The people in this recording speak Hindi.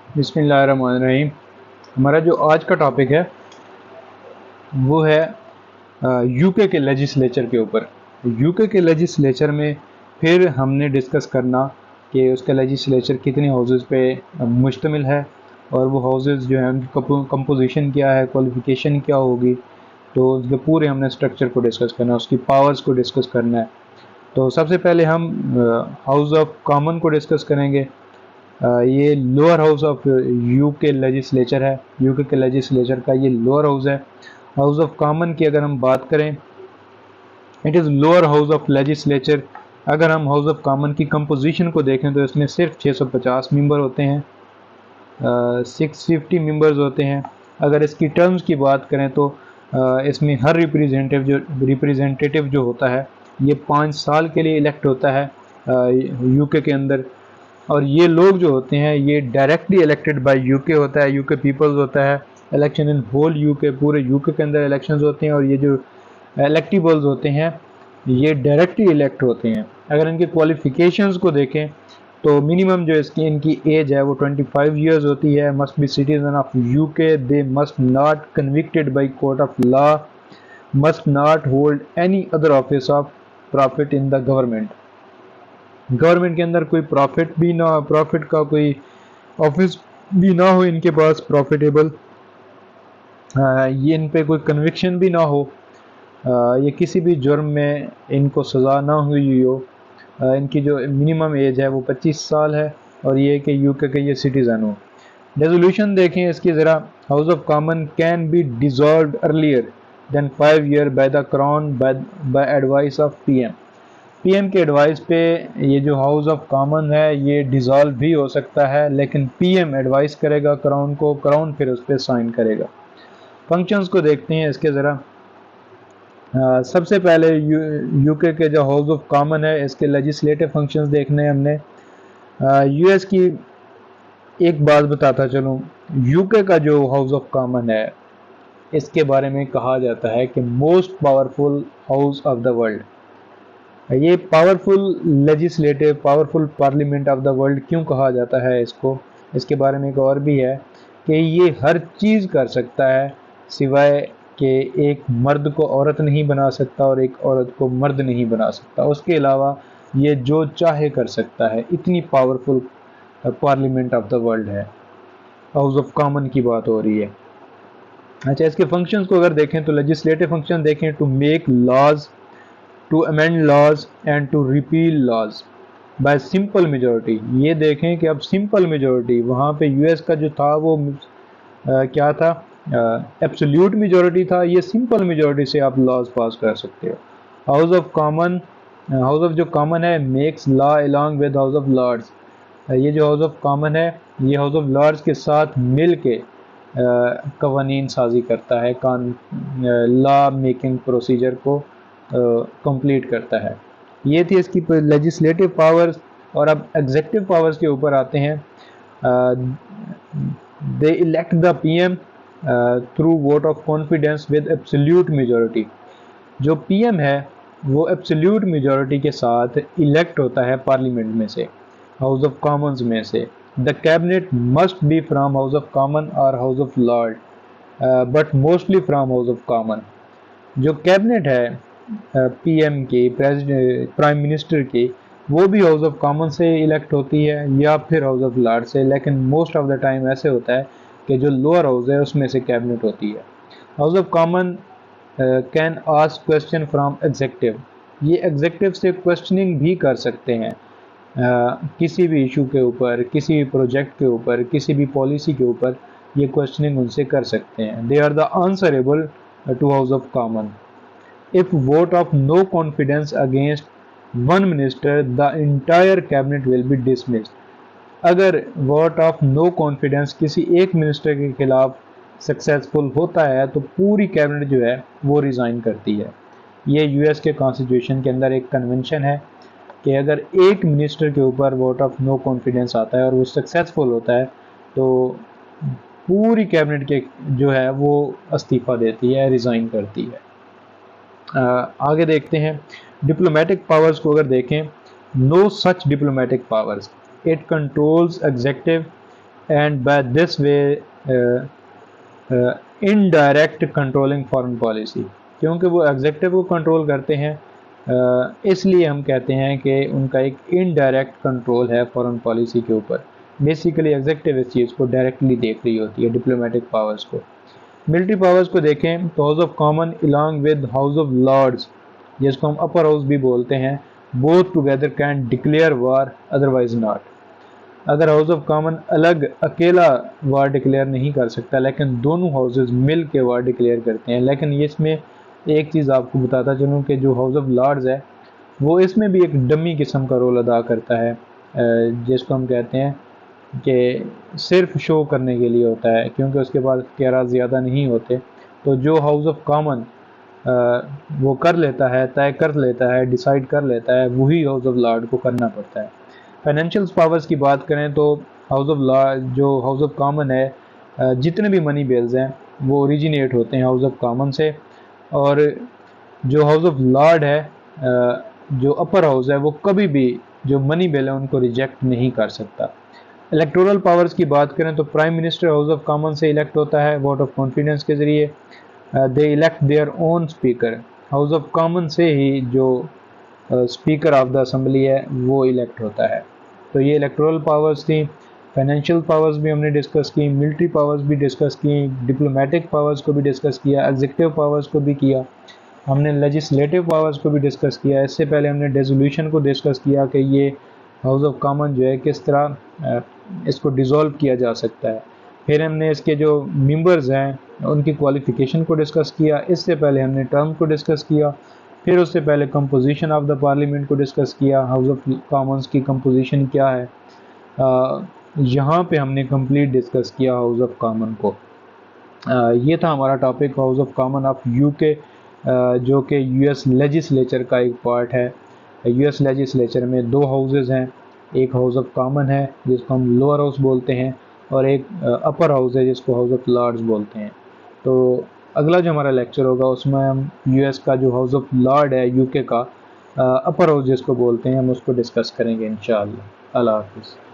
बिस्मिल्लाहिर्रहमानिर्रहीम। हमारा जो आज का टॉपिक है वो है यूके के लेजिस्लेचर के ऊपर। यूके के लेजिस्लेचर में फिर हमने डिस्कस करना कि उसका लेजिस्लेचर कितने हाउसेस पे मुश्तमिल है और वो हाउसेस जो हैं उनकी कंपोजिशन क्या है, क्वालिफिकेशन क्या होगी। तो उसके पूरे हमने स्ट्रक्चर को डिस्कस करना है, उसकी पावर्स को डिस्कस करना है। तो सबसे पहले हम हाउस ऑफ कॉमन को डिस्कस करेंगे। ये lower house of UK legislature है। यूके के लेजिस्लेचर का ये लोअर हाउस है। हाउस ऑफ कॉमन की अगर हम बात करें, it is lower house of legislature. अगर हम हाउस ऑफ कॉमन की कंपोजिशन को देखें तो इसमें सिर्फ 650 मेंबर होते हैं, 650 मेंबर्स होते हैं। अगर इसकी टर्म्स की बात करें तो इसमें हर रिप्रेजेंटेटिव जो होता है ये 5 साल के लिए इलेक्ट होता है यूके के अंदर। और ये लोग जो होते हैं ये डायरेक्टली इलेक्टेड बाय यूके होता है, यूके पीपल्स होता है। इलेक्शन इन होल यूके, पूरे यूके के अंदर इलेक्शंस होते हैं और ये जो इलेक्टिबल्स होते हैं ये डायरेक्टली इलेक्ट होते हैं। अगर इनके क्वालिफिकेशंस को देखें तो मिनिमम जो इनकी एज है वो 25 ईयर्स होती है। Must be citizen of UK, they must not convicted by court of law, must not hold any other office of profit in the government. Government के अंदर कोई प्रॉफिट का कोई ऑफिस भी ना हो इनके पास प्रॉफिटेबल, ये इन पे कोई कन्विक्शन भी ना हो, ये किसी भी जुर्म में इनको सज़ा ना हुई हो। इनकी जो मिनिमम एज है वो 25 साल है और ये कि यूके के ये सिटीज़न हो। रेजोल्यूशन देखें इसकी ज़रा। House of common can be dissolved earlier than 5 year by the crown by advice of PM. PM के एडवाइस पे ये जो हाउस ऑफ कॉमन है ये डिसॉल्व भी हो सकता है, लेकिन पीएम एडवाइस करेगा क्राउन को, क्राउन फिर उस पर साइन करेगा। फंक्शंस को देखते हैं इसके ज़रा। सबसे पहले यूके के जो हाउस ऑफ कॉमन है इसके लेजिस्लेटिव फंक्शंस देखने हैं हमने। यूएस की एक बात बताता चलूँ, यूके का जो हाउस ऑफ कॉमन है इसके बारे में कहा जाता है कि most powerful house of the world. ये powerful legislative, powerful parliament of the world क्यों कहा जाता है इसको, इसके बारे में एक और भी है कि ये हर चीज़ कर सकता है सिवाय कि एक मर्द को औरत नहीं बना सकता और एक औरत को मर्द नहीं बना सकता। उसके अलावा ये जो चाहे कर सकता है। इतनी powerful parliament of the world है। हाउस ऑफ कॉमन की बात हो रही है। अच्छा, इसके फंक्शंस को अगर देखें तो लेजिस्लेटिव फंक्शन देखें, to make laws, to amend laws and to repeal laws by simple majority. ये देखें कि अब सिंपल मेजॉरिटी, वहाँ पे यूएस का जो था वो क्या था, एब्सोल्यूट मेजॉरिटी था। ये सिंपल मेजॉरिटी से आप लॉज पास कर सकते हो। House of common, house of जो कॉमन है makes law along with house of lords. ये जो हाउस ऑफ कॉमन है ये हाउस ऑफ लॉर्ड्स के साथ मिल के कवानीन साजी करता है, लॉ मेकिंग प्रोसीजर को कंप्लीट करता है। ये थी इसकी लेजिस्लेटिव पावर्स। और अब एग्जेक्टिव पावर्स के ऊपर आते हैं। They elect the PM through vote of confidence with absolute majority. जो पीएम है वो एब्सोल्यूट मेजॉरिटी के साथ इलेक्ट होता है पार्लियामेंट में से, हाउस ऑफ कॉमन्स में से। The cabinet must be from house of common और house of lord, but mostly from house of common. जो कैबिनेट है पीएम की, प्रेसिडेंट प्राइम मिनिस्टर की, वो भी हाउस ऑफ कॉमन से इलेक्ट होती है या फिर हाउस ऑफ लॉर्ड से, लेकिन मोस्ट ऑफ द टाइम ऐसे होता है कि जो लोअर हाउस है उसमें से कैबिनेट होती है। House of common can ask question from executive. ये एग्जेक्टिव से क्वेश्चनिंग भी कर सकते हैं किसी भी इशू के ऊपर, किसी भी प्रोजेक्ट के ऊपर, किसी भी पॉलिसी के ऊपर ये क्वेश्चनिंग उनसे कर सकते हैं। They are the answerable to house of common. If vote of no confidence against one minister, the entire cabinet will be dismissed. अगर वोट ऑफ नो कॉन्फिडेंस किसी एक मिनिस्टर के खिलाफ सक्सेसफुल होता है तो पूरी कैबिनेट जो है वो रिज़ाइन करती है। ये यूएस के कॉन्स्टिट्यूशन के अंदर एक कन्वेंशन है कि अगर एक मिनिस्टर के ऊपर वोट ऑफ नो कॉन्फिडेंस आता है और वो सक्सेसफुल होता है तो पूरी कैबिनेट के जो है वो इस्तीफ़ा देती है, रिज़ाइन करती है। आगे देखते हैं डिप्लोमेटिक पावर्स को। अगर देखें, no such diplomatic powers, it controls executive and by this way indirect controlling foreign policy, क्योंकि वो एग्जीक्यूटिव को कंट्रोल करते हैं, इसलिए हम कहते हैं कि उनका एक इनडायरेक्ट कंट्रोल है फॉरेन पॉलिसी के ऊपर। बेसिकली एग्जीक्यूटिव इस चीज़ को डायरेक्टली देख रही होती है, डिप्लोमेटिक पावर्स को। मिलिट्री पावर्स को देखें तो house of common along with house of lords, जिसको हम अपर हाउस भी बोलते हैं, both together can declare war otherwise not. अगर हाउस ऑफ कॉमन अलग अकेला वार डिक्लेयर नहीं कर सकता, लेकिन दोनों हाउसेज मिल के वार डिक्लेयर करते हैं। लेकिन इसमें एक चीज़ आपको बताता चलूँ कि जो हाउस ऑफ लॉर्ड्स है वो इसमें भी एक डमी किस्म का रोल अदा करता है, जिसको हम कहते हैं कि सिर्फ शो करने के लिए होता है, क्योंकि उसके पास इख्तियारात ज़्यादा नहीं होते। तो जो हाउस ऑफ कॉमन वो कर लेता है, तय कर लेता है, डिसाइड कर लेता है, वही हाउस ऑफ लॉर्ड को करना पड़ता है। फाइनेंशियल पावर्स की बात करें तो हाउस ऑफ लॉर्ड, जो हाउस ऑफ कॉमन है, जितने भी मनी बिल्स हैं वो ओरिजिनेट होते हैं हाउस ऑफ कॉमन से, और जो हाउस ऑफ लॉर्ड है, जो अपर हाउस है, वो कभी भी जो मनी बिल है उनको रिजेक्ट नहीं कर सकता। इलेक्टोरल पावर्स की बात करें तो prime minister house of common से इलेक्ट होता है वोट ऑफ कॉन्फिडेंस के ज़रिए। They elect their own speaker, house of common से ही जो स्पीकर ऑफ द असेंबली है वो इलेक्ट होता है। तो ये इलेक्टोरल पावर्स थी। फाइनेंशियल पावर्स भी हमने डिस्कस की, मिलिट्री पावर्स भी डिस्कस की, डिप्लोमेटिक पावर्स को भी डिस्कस किया, एग्जीक्यूटिव पावर्स को भी किया, हमने लेजिस्लेटिव पावर्स को भी डिस्कस किया। इससे पहले हमने डिसोल्यूशन को डिस्कस किया कि ये हाउस ऑफ कॉमन जो है किस तरह इसको डिज़ोल्व किया जा सकता है। फिर हमने इसके जो मेंबर्स हैं उनकी क्वालिफ़िकेशन को डिस्कस किया। इससे पहले हमने टर्म को डिस्कस किया। फिर उससे पहले कंपोजिशन ऑफ द पार्लियामेंट को डिस्कस किया, हाउस ऑफ कॉमन्स की कंपोजिशन क्या है। यहाँ पे हमने कंप्लीट डिस्कस किया हाउस ऑफ कॉमन को। ये था हमारा topic house of common of UK, जो कि यूएस लेजिस्लेचर का एक पार्ट है। यूएस लेजिस्लेचर में दो हाउसेज हैं, एक हाउस ऑफ कॉमन है जिसको हम लोअर हाउस बोलते हैं, और एक अपर हाउस है जिसको हाउस ऑफ लॉर्ड्स बोलते हैं। तो अगला जो हमारा लेक्चर होगा उसमें हम यूएस का जो हाउस ऑफ लॉर्ड है यूके का, अपर हाउस जिसको बोलते हैं, हम उसको डिस्कस करेंगे इंशाअल्लाह। अल्लाह हाफिज़।